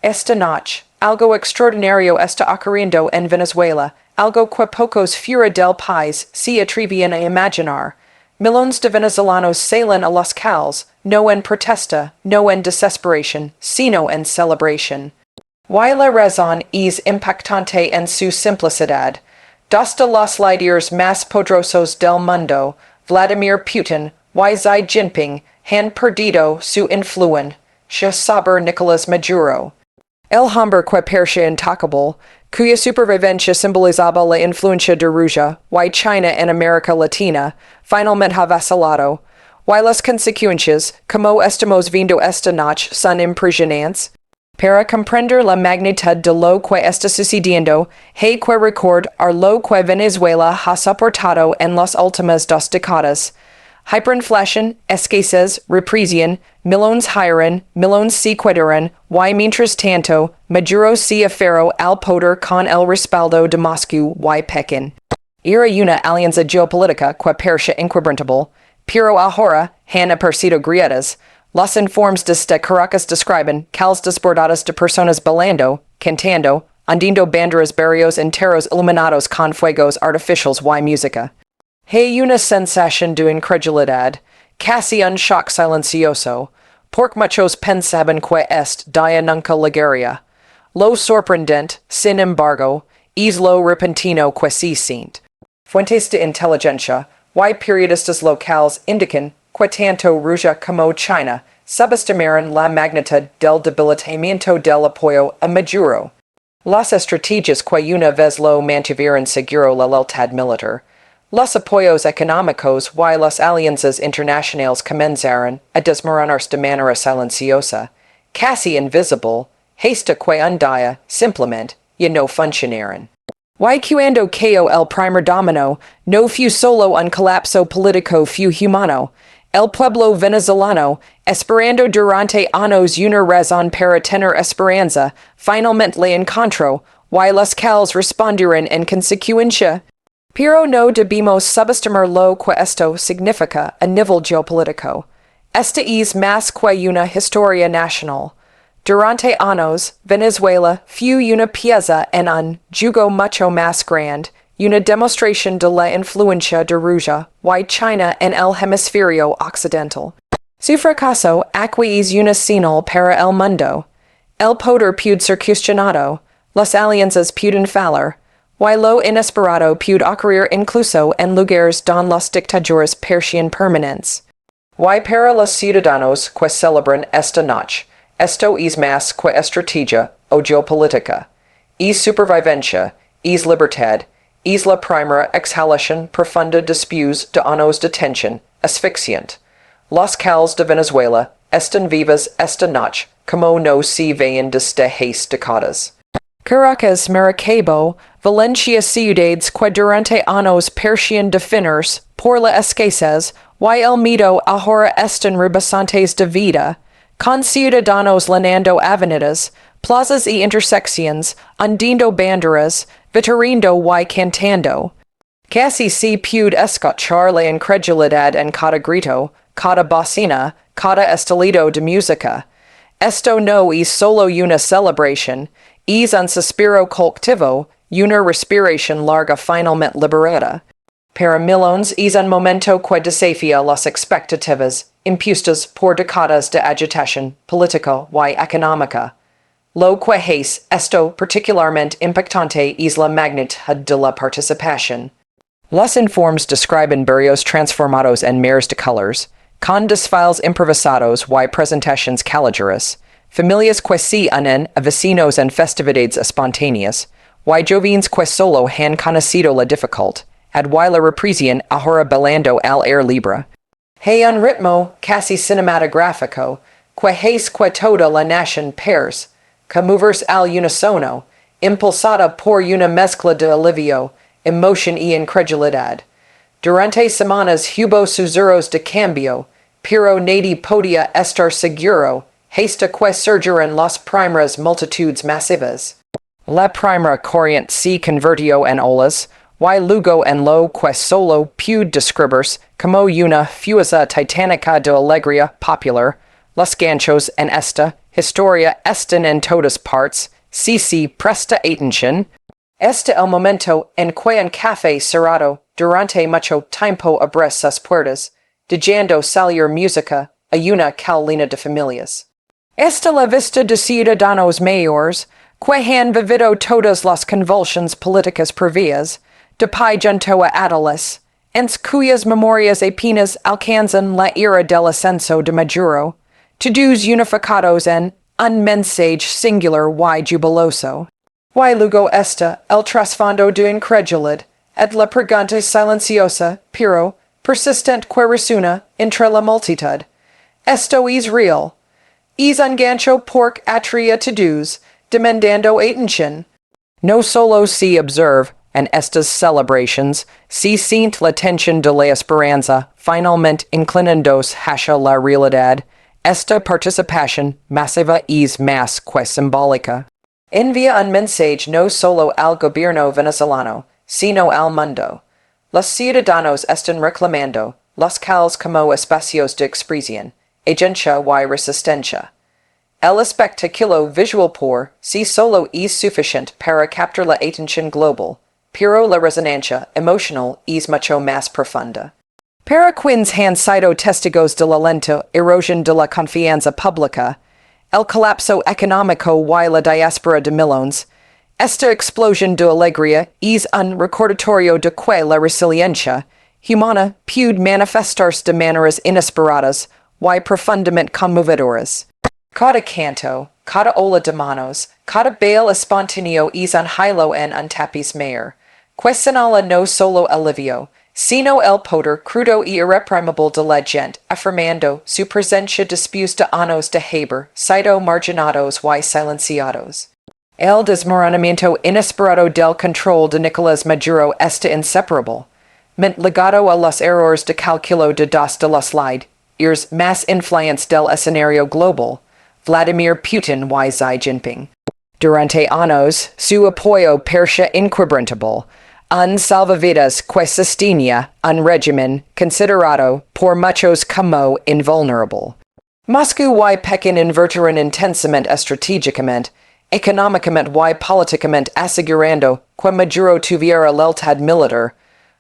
Esta noche, algo extraordinario está ocurriendo en Venezuela, algo que pocos fuera del país se atrevían a imaginar. Millones de venezolanos salen a las calles, no en protesta, no en desesperación, sino en celebración. Y la razón es impactante en su simplicidad. Dos de los líderes más poderosos del mundo, Vladimir Putin y Xi Jinping, han perdido su influencia sobre Nicolás Maduro. El hombre que parecía intocable, cuya supervivencia simbolizaba la influencia de Rusia y China en América Latina, finalmente ha vacilado, y las consecuencias, como estamos viendo esta noche, son impresionantes. Para comprender la magnitud de lo que está sucediendo, hay que recordar lo que Venezuela ha soportado en las últimas 2 décadas. Hyperinflation, escasez, represión, millones hieren, millones se quedaron, y mientras tanto, Maduro se aferró al poder con el respaldo de Moscú y Pekín. Era una alianza geopolítica que parecía inquebrantable, pero ahora han aparecido grietas. Los informes desde Caracas describen calles desbordadas de personas bailando, cantando, ondeando banderas, barrios enteros iluminados con fuegos artificiales y música. Hay una sensación de incredulidad, casi un shock silencioso, porque muchos pensaban que este día nunca llegaría. Lo sorprendente, sin embargo, es lo repentino que se siente. Fuentes de inteligencia y periodistas locales indican que tanto Rusia como China subestimaron la magnitud del debilitamiento del apoyo a Maduro. Las estrategias que una vez lo mantuvieron seguro la lealtad militar, los apoyos económicos y las alianzas internacionales comenzaron a desmoronarse de manera silenciosa, casi invisible, hasta que un día, simplemente, ya no funcionaron. Y cuando cayó el primer domino, no fue solo un colapso político, fue humano. El pueblo venezolano, esperando durante años una razón para tener esperanza, finalmente la encontró, y las calles respondieron en consecuencia. Pero no debemos subestimar lo que esto significa a nivel geopolítico. Esta es más que una historia nacional. Durante años, Venezuela fue una pieza en un juego mucho más grande, una demostración de la influencia de Rusia y China en el hemisferio occidental. Su fracaso aquí es una señal para el mundo. El poder puede ser cuestionado, las alianzas pueden fallar, y lo inesperado puede ocurrir incluso en lugares donde las dictaduras parecían permanentes. Y para los ciudadanos que celebran esta noche, esto es más que estrategia o geopolítica. Es supervivencia, es libertad, es la primera exhalación profunda después de años de tensión asfixiante. Las calles de Venezuela están vivas esta noche como no se veían desde hace décadas. Caracas, Maracaibo, Valencia ciudades que durante años parecían definirse por la escasez y el miedo ahora están rebasantes de vida, con ciudadanos llenando avenidas, plazas y intersecciones, ondeando banderas, vitorando y cantando. Casi se puede escuchar la incredulidad en cada grito, cada bocina, cada estilo de música. Esto no es solo una celebración, es un suspiro colectivo, una respiración larga finalmente liberada. Para millones es un momento que desafía las expectativas impuestas por décadas de agitación política y económica. Lo que es esto particularmente impactante es la magnitud de la participación. Los informes describen barrios transformados en mares de colores, con desfiles improvisados y presentaciones callejeras, familias que se unen a vecinos en festividades espontáneas, y jóvenes que solo han conocido la dificultad, y la represión ahora bailando al aire libre. Hay un ritmo casi cinematográfico, que es que toda la nación pers, que moverse al unísono, impulsada por una mezcla de alivio, emoción y incredulidad. Durante semanas hubo susurros de cambio, pero nadie podía estar seguro, hasta que surgieron las primeras multitudes masivas. La primera corriente se convirtió en olas, y luego en lo que solo puede describirse como una fuerza titánica de alegría popular, los ganchos en esta historia estan en todas partes, si presta atención. Este el momento en que un café cerrado durante mucho tiempo abre sus puertas, dejando salir música a una calina de familias. Esta la vista de ciudadanos mayores, que han vivido todas las convulsiones políticas previas, de pai junto a adales, en cuyas memorias apenas alcanzan la era del ascenso de Maduro, todos unificados en un mensaje singular y jubiloso. Y luego está el trasfondo de incredulidad, et la pregunta silenciosa, pero persistente que resuena entre la multitud. Esto es real. Es un gancho porque atrae a todos, demandando atención. No solo se observa en estas celebraciones, se siente la tensión de la esperanza, finalmente inclinándose hacia la realidad. Esta participación masiva es más que simbólica. Envía un mensaje no solo al gobierno venezolano, sino al mundo. Los ciudadanos están reclamando los calles como espacios de expresión, agencia y resistencia. El espectáculo visual por sí solo es suficiente para captar la atención global, pero la resonancia emocional es mucho más profunda. Para quienes han sido testigos de la lenta erosión de la confianza pública, el colapso económico y la diáspora de millones, esta explosión de alegría es un recordatorio de que la resiliencia humana puede manifestarse de maneras inesperadas y profundamente conmovedoras. Cada canto, cada ola de manos, cada baile espontáneo es un hilo en un tapiz mayor, que señala no solo alivio, sino el poder crudo y irreprimible de la gente, afirmando su presencia después de años de haber sido marginados y silenciados. El desmoronamiento inesperado del control de Nicolás Maduro está inseparable, ligado a los errores de cálculo de dos de los líderes más influyentes del escenario global, Vladimir Putin y Xi Jinping. Durante años, su apoyo parecía inquebrantable, un salvavidas que sostenía un régimen considerado por muchos como invulnerable. Moscú y Pekín invirtieron intensamente estratégicamente, económicamente y políticamente asegurando que Maduro tuviera lealtad militar,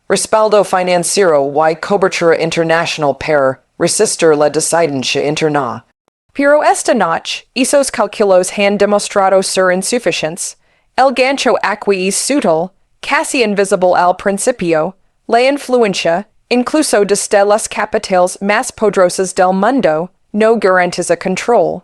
respaldo financiero y cobertura internacional para resistir la disidencia interna. Pero esta noche, esos cálculos han demostrado ser insuficientes. El gancho aquí es sutil, casi invisible al principio, la influencia, incluso desde las capitales más poderosas del mundo, no garantiza control.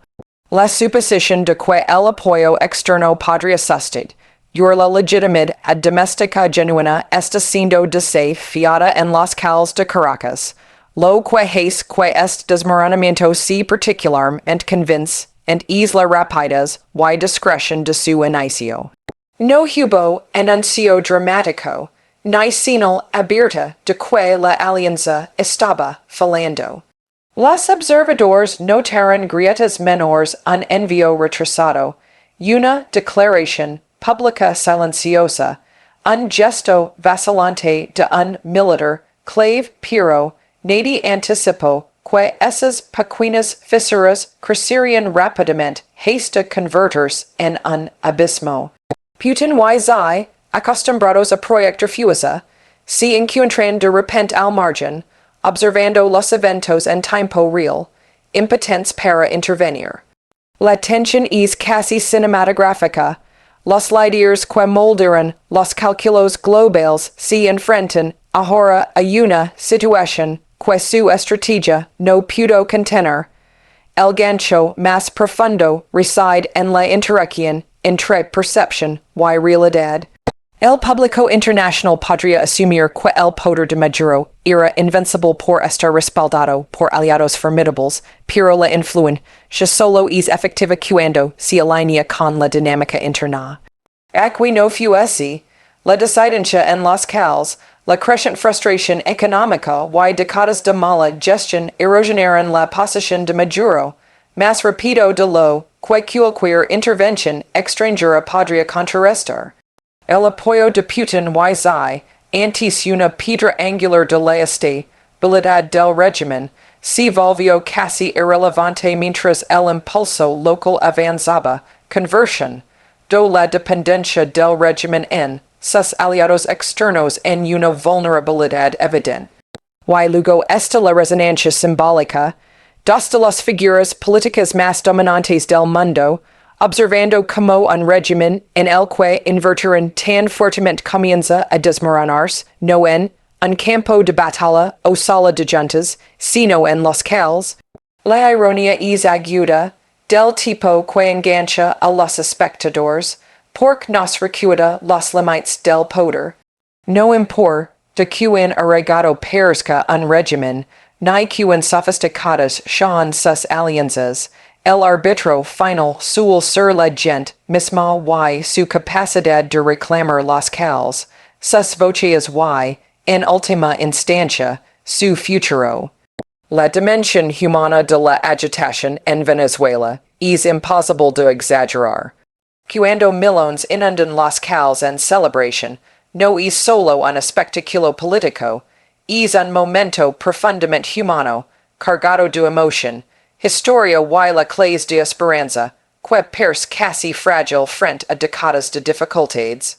La suposición de que el apoyo externo podría sostener la legitimidad doméstica genuina está siendo desafiada en las calles de Caracas, lo que hace que este desmoronamiento sea particularmente convincente es la rapidez y discreción de su inicio. No hubo anuncio dramático, ni señal abierta de que la alianza estaba fallando. Los observadores notaron grietas menores un envío retrasado, una declaración pública silenciosa, un gesto vacilante de un militar clave pero nadie anticipó que esas pequeñas fisuras crecerían rápidamente hasta convertirse en un abismo. Putin y Xi, acostumbrados a proyectar fuerza, se encuentran de repente al margen, observando los eventos en tiempo real, impotentes para intervenir. La tensión es casi cinematográfica. Los líderes que moldean los cálculos globales se enfrentan ahora a una situación que su estrategia no pudo contener. El gancho más profundo reside en la interacción entre percepción y realidad. El público internacional podría asumir que el poder de Maduro era invencible por estar respaldado por aliados formidables, pero la influencia solo es efectiva cuando se alinea con la dinámica interna. Aquí no fue así. La disidencia en las calles, la creciente frustración económica y décadas de mala gestión erosionaron la posición de Maduro, más rápido de lo que cualquier intervención extranjera podría contrarrestar. El apoyo de Putin y Xi, antes una piedra angular de la estabilidad del régimen, si volvió casi irrelevante mientras el impulso local avanzaba, conversión, do la dependencia del régimen en sus aliados externos en una vulnerabilidad evidente. Y luego está la resonancia simbólica, dos de las figuras políticas más dominantes del mundo, observando cómo un régimen en el que invertirían tan fuertemente comienza a desmoronarse, no en un campo de batalla o sala de juntas, sino en los cales, la ironía es aguda del tipo que engancha a los espectadores, porque nos recuerda los límites del poder. No importa de quien arraigado parezca un régimen, ni quien sofisticadas sean sus alianzas, el árbitro final suele ser la gente misma y su capacidad de reclamar los cales, sus voces y, en última instancia, su futuro. La dimensión humana de la agitación en Venezuela es imposible de exagerar. Cuando millones inundan los cales en celebración, no es solo un espectáculo político, es un momento profundamente humano, cargado de emoción, historia y la clase de esperanza, que parece casi frágil frente a décadas de dificultades.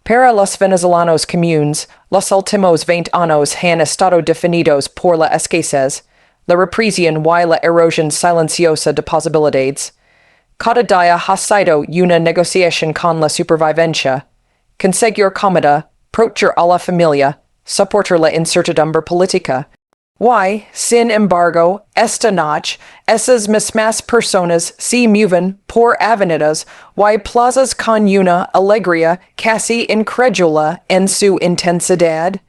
Para los venezolanos comunes, los últimos 20 años han estado definidos por la escasez, la represión y la erosión silenciosa de posibilidades. Cada día ha sido una negociación con la supervivencia. Conseguir comida, proteger a la familia, soportar la incertidumbre política. Y, sin embargo, esta noche, esas mismas personas se mueven por avenidas y plazas con una alegría casi incrédula en su intensidad.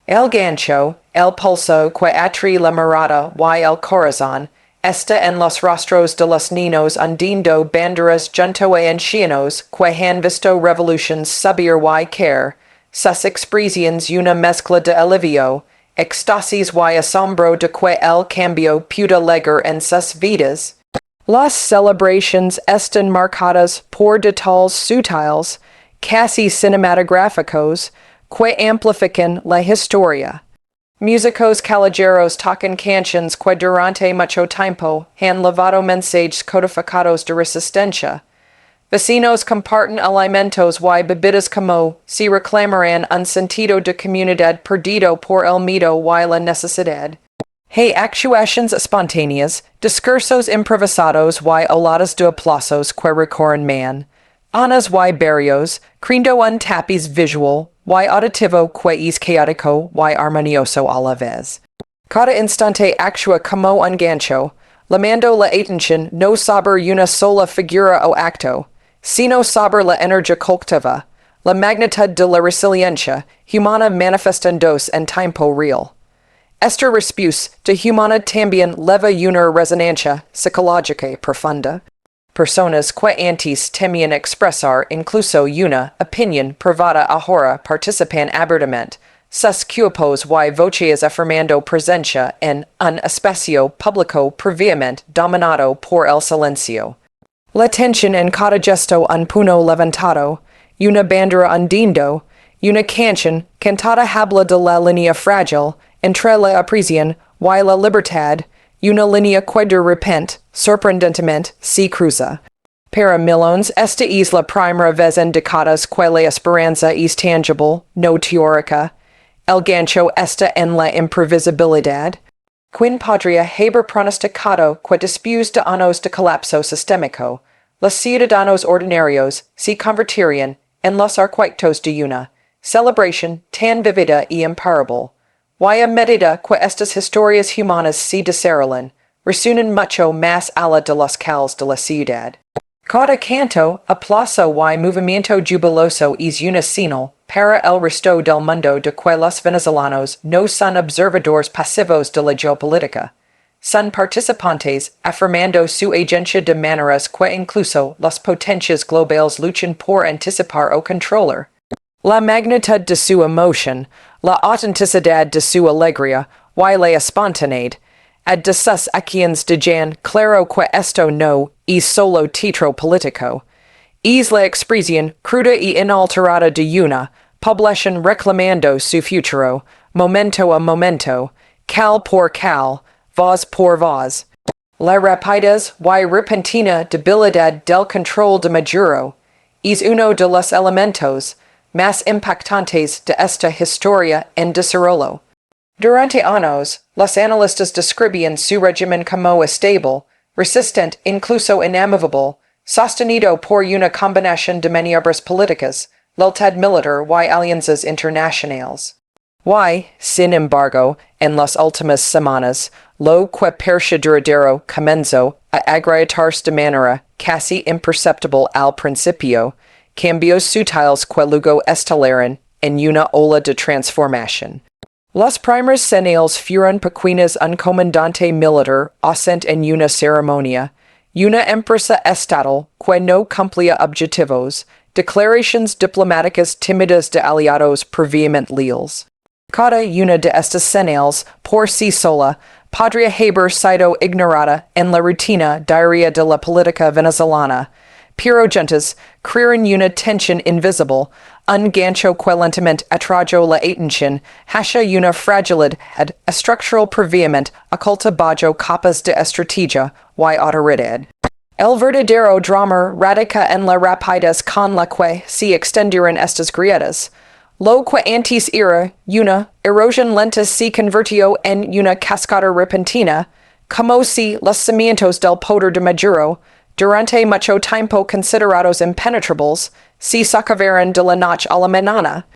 El gancho, el pulso que atrae la mirada y el corazón, está en los rostros de los niños hundiendo banderas junto a ancianos que han visto revoluciones subir y caer, sus expresiones una mezcla de alivio, éxtasis y asombro de que el cambio pueda llegar en sus vidas. Las celebraciones están marcadas por detalles sutiles, casi cinematográficos, que amplifican la historia. Músicos callejeros tocan canciones que durante mucho tiempo han llevado mensajes codificados de resistencia. Vecinos comparten alimentos y bebidas como si reclamaran un sentido de comunidad perdido por el miedo y la necesidad. Hay actuaciones espontáneas, discursos improvisados y oladas de aplausos que recorren man. Anas y barrios, creando un tapiz visual y auditivo que es caótico y armonioso a la vez. Cada instante actúa como un gancho, llamando la atención no sobre una sola figura o acto, sino sobre la energía colectiva, la magnitud de la resiliencia humana manifestándose en tiempo real. Esta respuesta de humana también leva una resonancia psicológica profunda. Personas que antes temían expresar incluso una opinión privada ahora participan abiertamente, sus cuerpos y voces afirmando presencia en un espacio público previamente dominado por el silencio. La tensión en cada gesto un puño levantado, una bandera hundiendo, una canción cantada habla de la línea frágil entre la opresión y la libertad, una línea que de repente, sorprendentemente, se cruza. Para millones, esta es la primera vez en décadas que la esperanza es tangible, no teórica. El gancho está en la imprevisibilidad. Quien podría haber pronosticado que después de años de colapso sistémico, los ciudadanos ordinarios se convertirían en los arquitectos de una celebración tan vívida y imparable? Y a medida que estas historias humanas se desarrollan, resuenan mucho más allá de los cales de la ciudad. Cada canto, aplauso y movimiento jubiloso es una señal para el resto del mundo de que los venezolanos no son observadores pasivos de la geopolítica. Son participantes afirmando su agencia de maneras que incluso las potencias globales luchan por anticipar o controlar. La magnitud de su emoción, la autenticidad de su alegría y la espontaneidad, de sus acciones dejan claro que esto no es solo teatro político. Es la expresión cruda y inalterada de una población reclamando su futuro, momento a momento, cal por cal, voz por voz. La rapidez y repentina debilidad del control de Maduro es uno de los elementos más impactantes de esta historia en desarrollo. Durante años, los analistas describían su régimen como estable, resistente, incluso inamovible, sostenido por una combinación de maniobras políticas, lealtad militar y alianzas internacionales. Sin embargo, en las últimas semanas, lo que parecía duradero comenzó a agrietarse de manera casi imperceptible al principio, cambios sutiles que luego estalaron en una ola de transformación. Las primeras señales fueron pequeñas, un comandante militar ausente en una ceremonia, una empresa estatal que no cumplía objetivos, declaraciones diplomáticas tímidas de aliados previamente leales. Cada una de estas señales, por sí sola, podría haber sido ignorada en la rutina diaria de la política venezolana, pero juntas crearon una tensión invisible, un gancho que lentamente atrajo la atención hacia una fragilidad estructural previamente oculta bajo capas de estrategia y autoridad. El verdadero drama radica en la rapidez con la que se extendieron estas grietas. Lo que antes era una erosión lenta se convirtió en una cascada repentina, como si los cimientos del poder de Maduro, durante mucho tiempo considerados impenetrables, se socavaron de la noche a la mañana.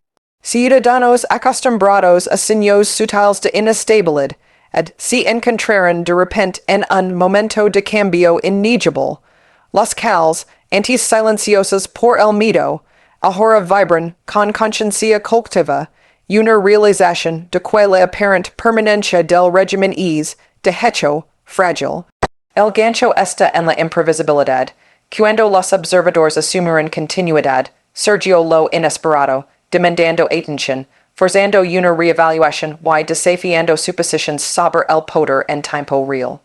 Ciudadanos acostumbrados a signos sutiles de inestabilidad se encontraron de repente en un momento de cambio innegable. Los cals, antes silenciosos por el miedo, ahora vibran con conciencia colectiva, una realización de que la aparente permanencia del régimen es, de hecho, frágil. El gancho está en la imprevisibilidad. Cuando los observadores asumiron continuidad, surgió lo inesperado, demandando atención, forzando una reevaluación y desafiando suposiciones sobre el poder en tiempo real.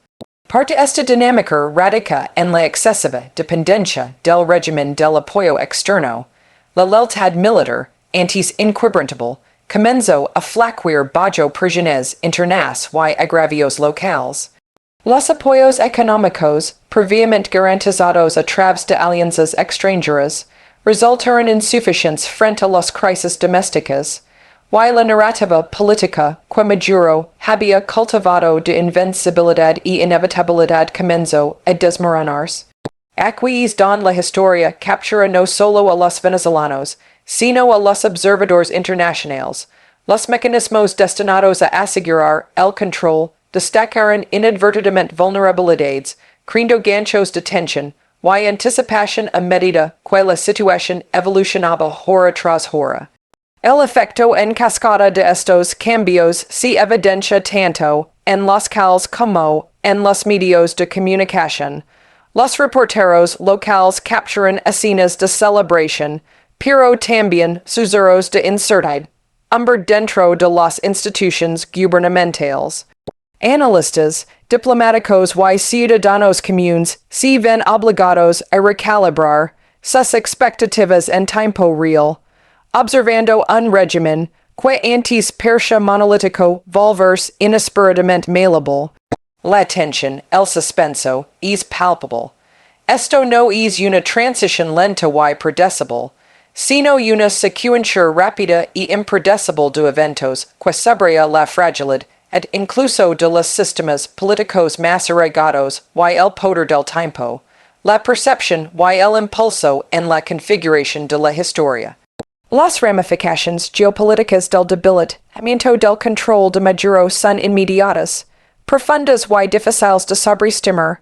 Parte esta dinámica radica en la excesiva dependencia del régimen del apoyo externo. La lealtad militar, antes inquebrantable, comenzó a flaquear bajo presiones internas y agravios locales. Los apoyos económicos, previamente garantizados a través de alianzas extranjeras, resultaron insuficientes frente a las crisis domésticas, y la narrativa política que Maduro había cultivado de invencibilidad y inevitabilidad comenzó a desmoronarse. Aquí es donde la historia captura no solo a los venezolanos, sino a los observadores internacionales. Los mecanismos destinados a asegurar el control destacaron inadvertidamente vulnerabilidades, creando ganchos de tensión y anticipación a medida que la situación evolucionaba hora tras hora. El efecto en cascada de estos cambios se evidencia tanto en los cals como en los medios de comunicación. Los reporteros locales capturan escenas de celebración, pero también susurros de incertidumbre dentro de las instituciones gubernamentales. Analistas, diplomáticos y ciudadanos comunes se ven obligados a recalibrar sus expectativas en tiempo real, observando un régimen que antes parecía monolítico volverse inesperadamente malleable. La tensión, el suspenso, es palpable. Esto no es una transición lenta y predecible, sino una secuencia rápida y impredecible de eventos que subraya la fragilidad incluso de los sistemas políticos más arraigados y el poder del tiempo, la percepción y el impulso en la configuración de la historia. Las ramificaciones geopolíticas del debilitamiento del control de Maduro son inmediatas, profundas y difíciles de sobreestimar.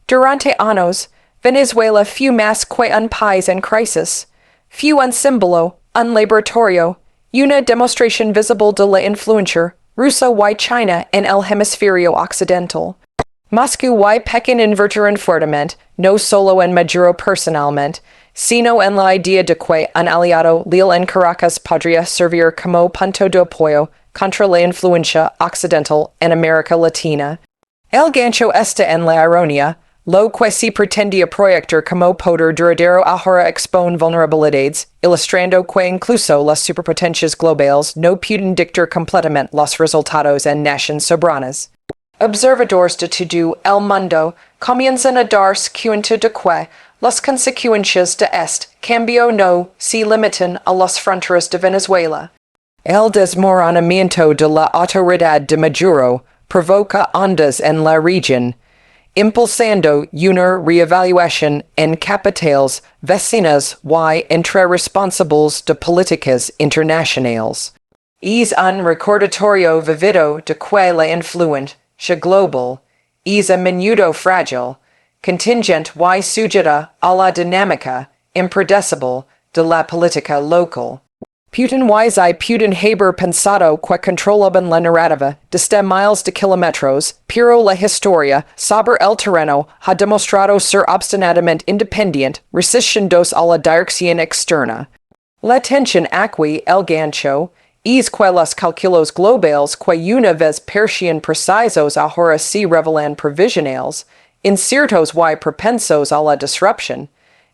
Durante años, Venezuela fue más que un país en crisis, fue un símbolo, un laboratorio, una demostración visible de la influencia rusa y China en el hemisferio occidental. Moscú y Pekín invirtieron fuertemente, no solo en Maduro personalmente, sino en la idea de que un aliado leal en Caracas podría servir como punto de apoyo contra la influencia occidental en América Latina. El gancho está en la ironía, lo que se pretendía proyectar como poder duradero ahora expone vulnerabilidades, ilustrando que incluso las superpotencias globales no pueden dictar completamente los resultados en naciones soberanas. Observadores de todo el mundo comienzan a darse cuenta de que las consecuencias de este cambio no se limitan a las fronteras de Venezuela. El desmoronamiento de la autoridad de Maduro provoca ondas en la región, impulsando una reevaluación en capitales vecinas y entre responsables de políticas internacionales. Es un recordatorio vivido de que la influencia global es a menudo frágil, contingente y sujeta a la dinámica impredecible de la política local. Putin y Putin haber pensado que controlaban la narrativa desde miles de kilómetros, pero la historia sobre el terreno ha demostrado ser obstinadamente independiente, resistiéndose a la dirección externa. La tensión aquí el gancho es que los cálculos globales que una vez parecían precisos ahora se revelan provisionales, inciertos y propensos a la disrupción.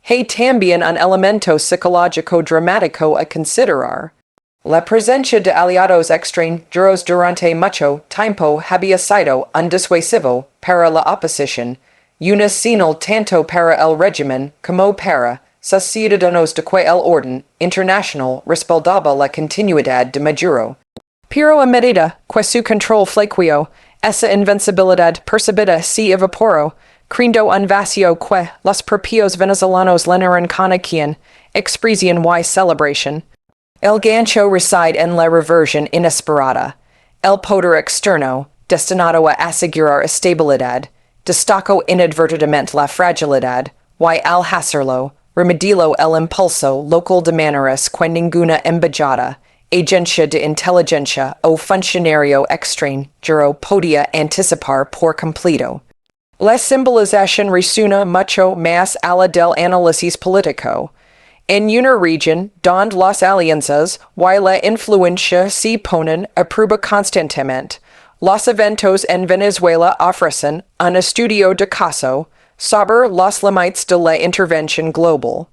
Hay también un elemento psicológico dramático a considerar. La presencia de aliados extranjeros durante mucho tiempo había sido un disuasivo para la oposición, una señal tanto para el régimen como para sus ciudadanos de que el orden internacional respaldaba la continuidad de Maduro. Pero a medida que su control flaqueó, esa invencibilidad percibida se evaporó, creando un vacío que los propios venezolanos llenaron con quien, expresión y celebración. El gancho reside en la reversión inesperada. El poder externo, destinado a asegurar estabilidad, destacó inadvertidamente la fragilidad, y al hacerlo, remedió el impulso local de maneras que ninguna embajada, agencia de inteligencia o funcionario extranjero podía anticipar por completo. La simbolización resuena mucho más a la del análisis político. En una región donde las alianzas y la influencia se ponen a prueba constantemente, los eventos en Venezuela ofrecen un estudio de caso sobre los límites de la intervención global.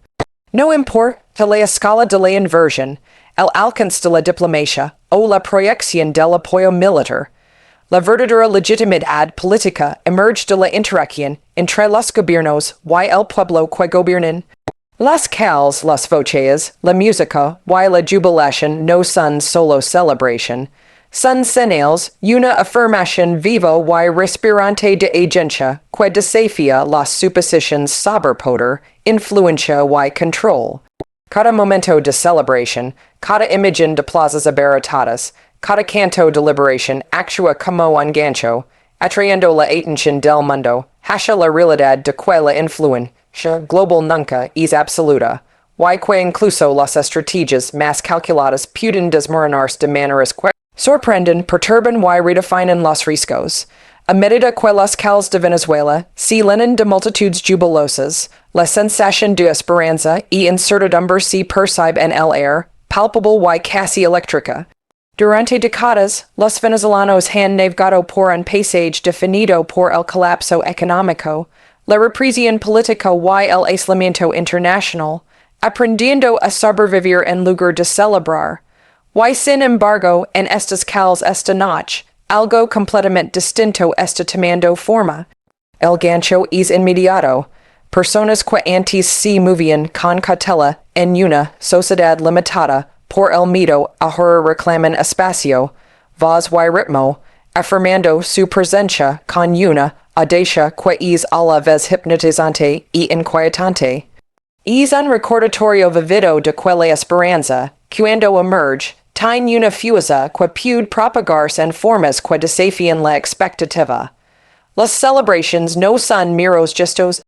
No importa la escala de la inversión, el alcance de la diplomacia o la proyección del apoyo militar, la verdadera legitimidad política emerge de la interacción entre los gobiernos y el pueblo que gobiernan. Las calles, las voces, la música y la jubilación no son solo celebración, son señales una afirmación viva y respirante de agencia que desafía las suposiciones sobre poder, influencia y control. Cada momento de celebración, cada imagen de plazas abarrotadas, cada canto de liberación actúa como un gancho, atrayendo la atención del mundo, hacia la realidad de que la influencia global nunca es absoluta, y que incluso las estrategias más calculadas pueden desmoronarse de maneras que sorprenden, perturban y redefinen los riesgos. A medida que los calles de Venezuela se llenan de multitudes jubilosas, la sensación de esperanza y incertidumbre se percibe en el aire, palpable y casi eléctrica. Durante décadas, los venezolanos han navegado por un paisaje definido por el colapso económico, la represión política y el aislamiento internacional, aprendiendo a sobrevivir en lugar de celebrar. Y sin embargo, en estas calles esta noche, algo completamente distinto está tomando forma. El gancho es inmediato. Personas que antes se movían con cautela en una sociedad limitada por el miedo ahora reclaman espacio, voz y ritmo, afirmando su presencia con una audacia que es a la vez hipnotizante y inquietante. Es un recordatorio vivido de que la esperanza, cuando emerge, tiene una fuerza que puede propagarse en formas que desafían la expectativa. Las celebraciones no son meros gestos